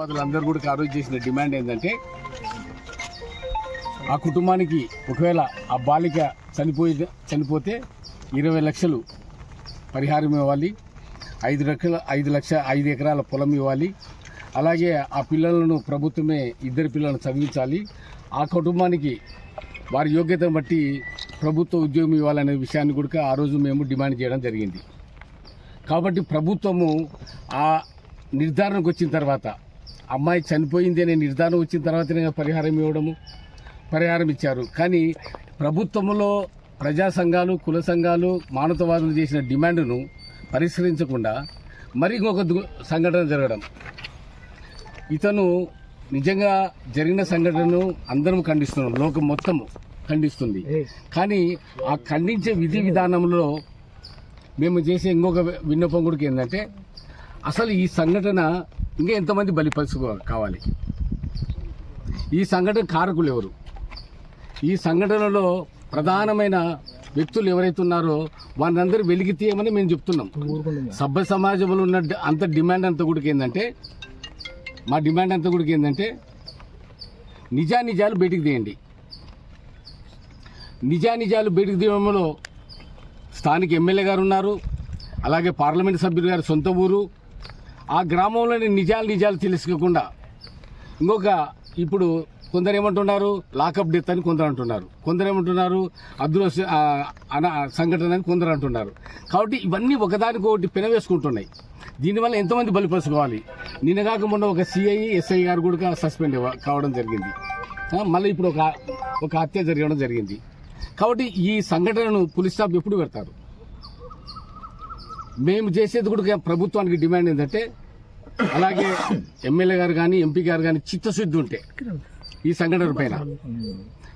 మానవతావాదులందరూ కూడా ఆ రోజు చేసిన డిమాండ్ ఏంటంటే ఆ కుటుంబానికి ఒకవేళ ఆ బాలిక చనిపోతే 20 లక్షలు పరిహారం ఇవ్వాలి, 5 ఎకరాల పొలం ఇవ్వాలి, అలాగే ఆ పిల్లలను ప్రభుత్వమే 2 పిల్లలను చదివించాలి, ఆ కుటుంబానికి వారి యోగ్యతను బట్టి ప్రభుత్వ ఉద్యోగం ఇవ్వాలనే విషయాన్ని కూడా ఆ రోజు మేము డిమాండ్ చేయడం జరిగింది. కాబట్టి ప్రభుత్వము ఆ నిర్ధారణకు వచ్చిన తర్వాత, అమ్మాయి చనిపోయింది అనే నిర్ధారణ వచ్చిన తర్వాతనే పరిహారం ఇచ్చారు. కానీ ప్రభుత్వంలో ప్రజా సంఘాలు, కుల సంఘాలు, మానవతావాదులు చేసిన డిమాండ్ను పరిష్కరించకుండా మరి ఇంకొక సంఘటన జరగడం, ఇతను నిజంగా జరిగిన సంఘటనను అందరం ఖండిస్తున్నాం, లోకం మొత్తం ఖండిస్తుంది. కానీ ఆ ఖండించే విధి విధానంలో మేము చేసే ఇంకొక విన్నపం కూడా ఏంటంటే, అసలు ఈ సంఘటన ఇంకా ఎంతమంది బలిపరుచు కావాలి, ఈ సంఘటన కారకులు ఎవరు, ఈ సంఘటనలో ప్రధానమైన వ్యక్తులు ఎవరైతే ఉన్నారో వారిని వెలికి తీయమని మేము చెప్తున్నాం. సభ్య సమాజంలో ఉన్న అంత డిమాండ్ అంతా కూడా ఏంటంటే, మా డిమాండ్ అంతా కూడా ఏంటంటే నిజాలు బయటికి తీయండి. నిజాలు బయటికి తీయడంలో స్థానిక ఎమ్మెల్యే గారు ఉన్నారు, అలాగే పార్లమెంట్ సభ్యులు గారి సొంత ఊరు, ఆ గ్రామంలోని నిజాలు తెలుసుకోకుండా ఇంకొక ఇప్పుడు కొందరు ఏమంటున్నారు లాకప్ డెత్ అని కొందరు అంటున్నారు, కొందరు ఏమంటున్నారు అదృశ్య సంఘటన అని కొందరు అంటున్నారు. కాబట్టి ఇవన్నీ ఒకదానికొకటి పెనవేసుకుంటున్నాయి. దీనివల్ల ఎంతమంది బలిపరుచుకోవాలి. నిన్నగాక మొన్న ఒక సిఐ ఎస్ఐ గారు కూడా సస్పెండ్ కావడం జరిగింది. మళ్ళీ ఇప్పుడు ఒక హత్య జరగడం జరిగింది. కాబట్టి ఈ సంఘటనను పోలీస్ స్టాఫ్ ఎప్పుడు పెడతారు? మేము చేసేది కూడా ప్రభుత్వానికి డిమాండ్ ఏంటంటే, అలాగే ఎమ్మెల్యే గారు కానీ ఎంపీ గారు కానీ చిత్తశుద్ధి ఉంటే ఈ సంఘటన పైన,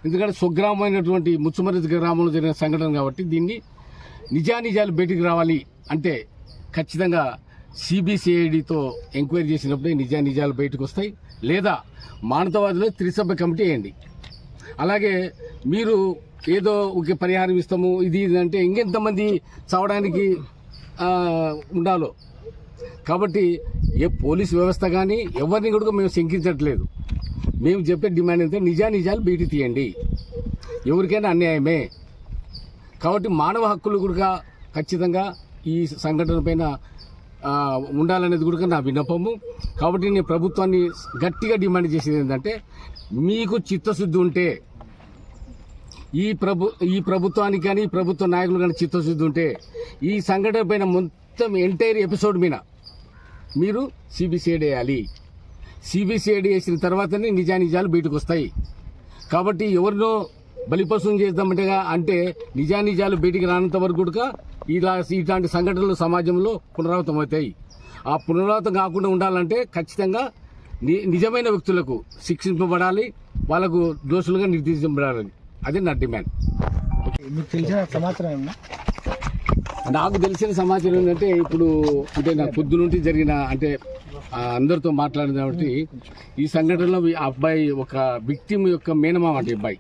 ఎందుకంటే స్వగ్రామైనటువంటి ముచ్చుమర్రి గ్రామంలో జరిగిన సంఘటన కాబట్టి దీన్ని నిజాలు బయటికి రావాలి అంటే ఖచ్చితంగా సిబిసిఐడితో ఎంక్వైరీ చేసినప్పుడే నిజాలు బయటకు వస్తాయి. లేదా మానవతావాదులు త్రిసభ్య కమిటీ వేయండి. అలాగే మీరు ఏదో ఒక పరిహారం ఇస్తాము ఇది అంటే ఇంకెంతమంది చావడానికి ఉండాలో. కాబట్టి ఏ పోలీస్ వ్యవస్థ కానీ ఎవరిని కూడా మేము శంకించట్లేదు. మేము చెప్పే డిమాండ్ అయితే నిజాలు బయటికి తీయండి. ఎవరికైనా అన్యాయమే. కాబట్టి మానవ హక్కులు కూడా ఖచ్చితంగా ఈ సంఘటన పైన ఉండాలనేది కూడా నా విన్నపము. కాబట్టి నేను ప్రభుత్వాన్ని గట్టిగా డిమాండ్ చేసేది ఏంటంటే, మీకు చిత్తశుద్ధి ఉంటే ఈ ప్రభుత్వానికి కానీ ప్రభుత్వ నాయకులు కానీ చిత్తశుద్ధి ఉంటే ఈ సంఘటన పైన మొత్తం ఎంటైర్ ఎపిసోడ్ మీద మీరు సిబిసిఐడి వేయాలి. సిబిసిఐడి వేసిన తర్వాతనే నిజాలు బయటకు వస్తాయి. కాబట్టి ఎవరినో బలిపశువుం చేద్దామంటే అంటే నిజాలు బయటికి రానంత వరకు కూడా ఇలాంటి సంఘటనలు సమాజంలో పునరావృతం అవుతాయి. ఆ పునరావృతం కాకుండా ఉండాలంటే ఖచ్చితంగా నిజమైన వ్యక్తులకు శిక్షింపబడాలి, వాళ్ళకు దోషులుగా నిర్దేశించబడాలి. అది నా డిమాండ్. మీకు తెలిసిన సమాచారం ఏమన్నా? నాకు తెలిసిన సమాచారం ఏంటంటే, ఇప్పుడు అంటే నా పొద్దు నుండి జరిగిన అంటే అందరితో మాట్లాడిన కాబట్టి ఈ సంఘటనలో ఆ అబ్బాయి ఒక విక్టిమ్ యొక్క మేనమామ అంటే అబ్బాయి